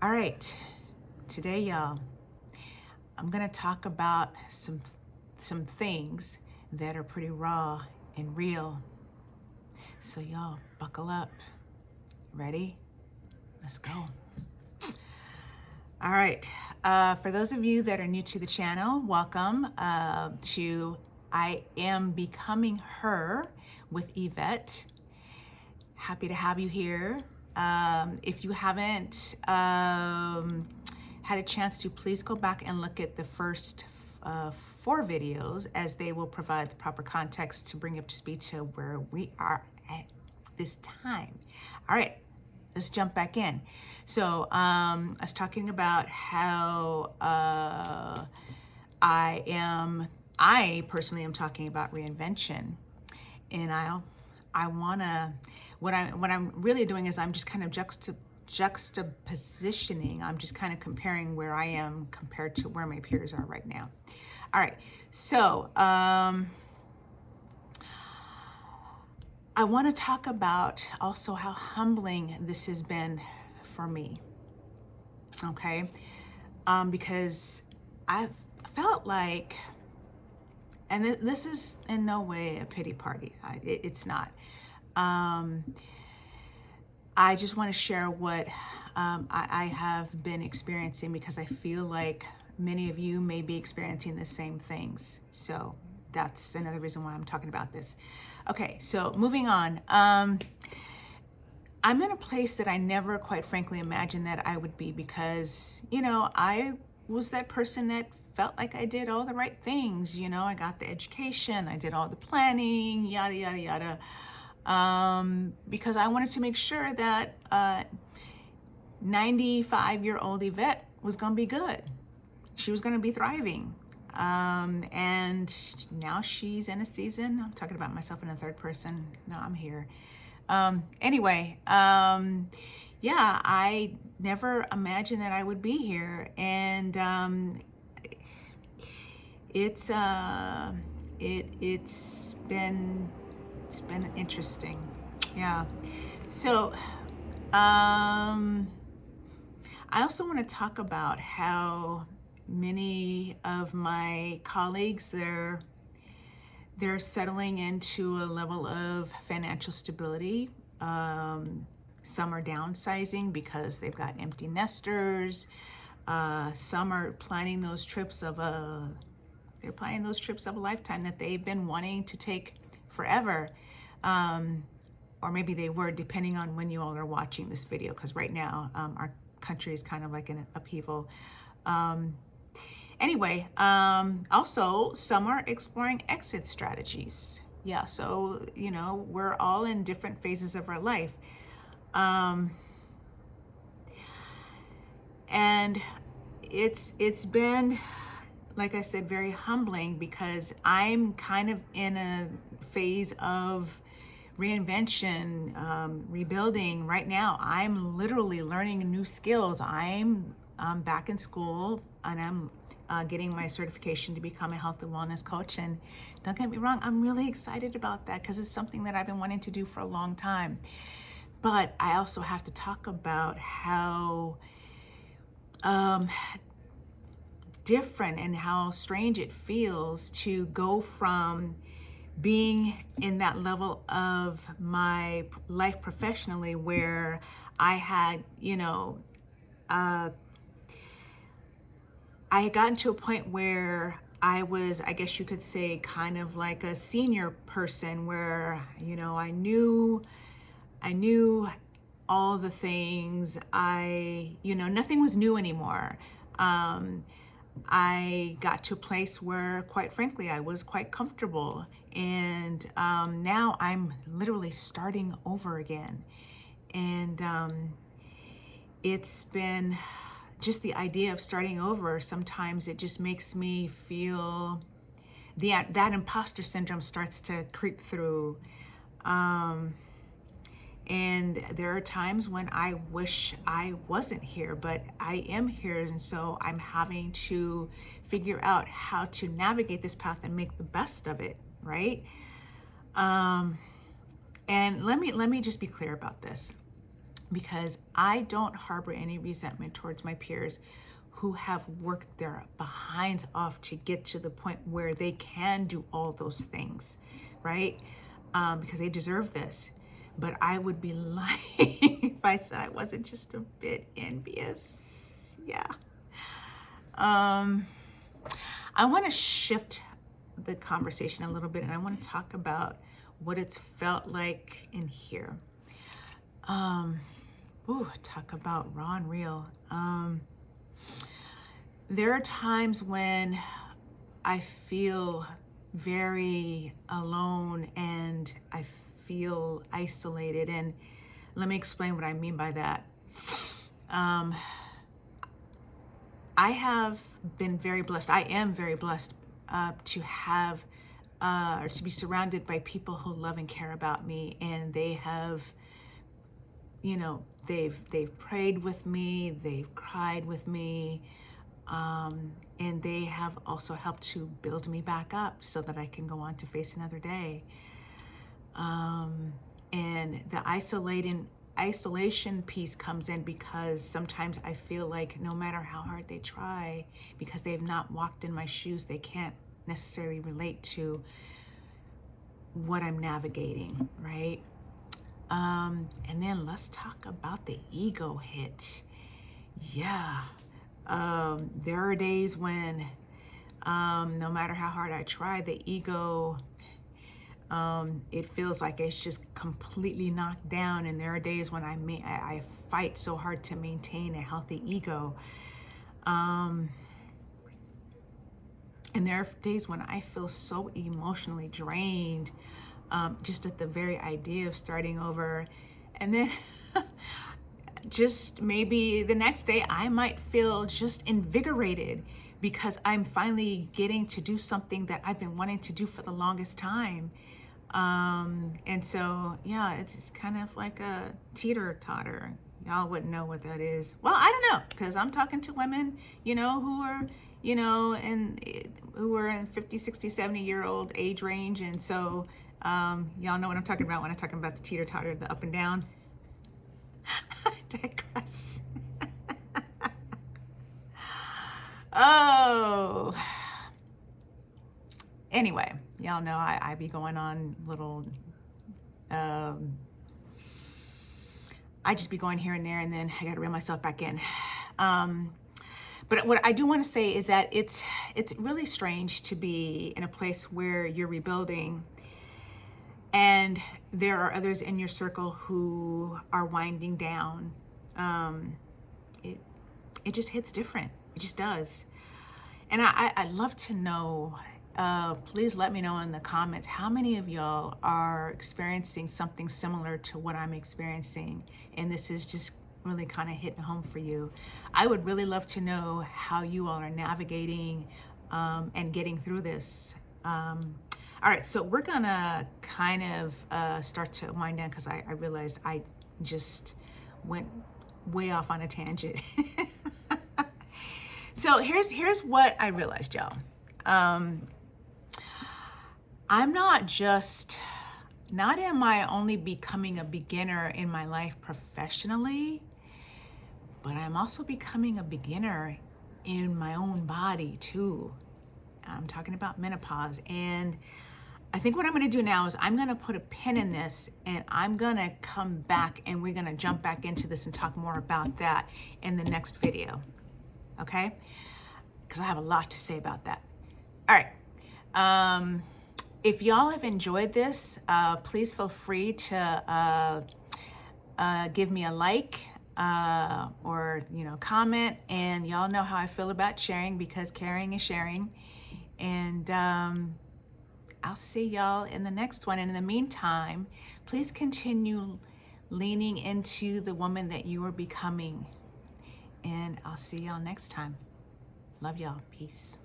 All right, today, y'all, I'm gonna talk about some things that are pretty raw and real. So y'all, buckle up. Ready? Let's go. All right. For those of you that are new to the channel, welcome to I Am Becoming Her with Yvette. Happy to have you here. If you haven't had a chance to, please go back and look at the first 4 videos, as they will provide the proper context to bring you up to speed to where we are at this time. All right, let's jump back in. So I was talking about how I personally am talking about reinvention, and I wanna, what I'm really doing is I'm just kind of juxtapositioning. I'm just kind of comparing where I am compared to where my peers are right now. All right, so I want to talk about also how humbling this has been for me. Okay, because I've felt like, and this is in no way a pity party. It's not. I just want to share what I have been experiencing, because I feel like many of you may be experiencing the same things. So that's another reason why I'm talking about this. Okay, so moving on. I'm in a place that I never, quite frankly, imagined that I would be, because, you know, I was that person that felt like I did all the right things. You know, I got the education, I did all the planning, yada, yada, yada. Because I wanted to make sure that 95-year-old Yvette was going to be good. She was going to be thriving. And now she's in a season. I'm talking about myself in the third person. No, I'm here. Anyway, yeah, I never imagined that I would be here. And it's been interesting. Yeah. So I also want to talk about how many of my colleagues, they're settling into a level of financial stability. Some are downsizing because they've got empty nesters. Some are planning those trips of a lifetime that they've been wanting to take forever. Or maybe they were, depending on when you all are watching this video, because right now our country is kind of like in an upheaval. Anyway, also some are exploring exit strategies. Yeah, so, you know, we're all in different phases of our life. And it's been, like I said, very humbling, because I'm kind of in a phase of reinvention, rebuilding right now. I'm literally learning new skills. I'm back in school, and I'm getting my certification to become a health and wellness coach. And don't get me wrong, I'm really excited about that, because it's something that I've been wanting to do for a long time. But I also have to talk about how different and how strange it feels to go from being in that level of my life professionally, where I had, you know, I had gotten to a point where I was, I guess you could say, kind of like a senior person, where, you know, I knew all the things. You know, nothing was new anymore. I got to a place where, quite frankly, I was quite comfortable. And now I'm literally starting over again. And it's been just the idea of starting over. Sometimes it just makes me feel that imposter syndrome starts to creep through. And there are times when I wish I wasn't here, but I am here. And so I'm having to figure out how to navigate this path and make the best of it, right? And let me just be clear about this. because I don't harbor any resentment towards my peers who have worked their behinds off to get to the point where they can do all those things, right? Because they deserve this. But I would be lying if I said I wasn't just a bit envious. Yeah. I want to shift the conversation a little bit, and I want to talk about what it's felt like in here. Talk about raw and real. There are times when I feel very alone and I feel isolated, and let me explain what I mean by that. I have been very blessed. I am very blessed to have or to be surrounded by people who love and care about me, and they have, you know, they've prayed with me, they've cried with me, and they have also helped to build me back up so that I can go on to face another day. And the isolation piece comes in because sometimes I feel like no matter how hard they try, because they've not walked in my shoes, they can't necessarily relate to what I'm navigating, right? And then let's talk about the ego hit. Yeah. There are days when no matter how hard I try, the ego, it feels like it's just completely knocked down. And there are days when I fight so hard to maintain a healthy ego. And there are days when I feel so emotionally drained, just at the very idea of starting over. And then just maybe the next day I might feel just invigorated because I'm finally getting to do something that I've been wanting to do for the longest time. And so, yeah, it's kind of like a teeter-totter. Y'all wouldn't know what that is. Well, I don't know, because I'm talking to women, who are, who are in 50, 60, 70-year-old age range. And so y'all know what I'm talking about when I'm talking about the teeter-totter, the up and down. I digress. Oh. Anyway, y'all know I be going on little, I just be going here and there, and then I gotta reel myself back in. But what I do want to say is that it's really strange to be in a place where you're rebuilding and there are others in your circle who are winding down. It just hits different. It just does. And I'd love to know, please let me know in the comments, how many of y'all are experiencing something similar to what I'm experiencing, and this is just really kind of hitting home for you. I would really love to know how you all are navigating and getting through this. All right, so we're gonna kind of start to wind down because I realized I just went way off on a tangent. So here's what I realized, y'all. I'm not am I only becoming a beginner in my life professionally, but I'm also becoming a beginner in my own body too. I'm talking about menopause. And I think what I'm gonna do now is I'm gonna put a pin in this, and I'm gonna come back and we're gonna jump back into this and talk more about that in the next video, okay? Because I have a lot to say about that. All right. If y'all have enjoyed this, please feel free to give me a like or comment. And y'all know how I feel about sharing, because caring is sharing. And I'll see y'all in the next one. And in the meantime, please continue leaning into the woman that you are becoming. And I'll see y'all next time. Love y'all. Peace.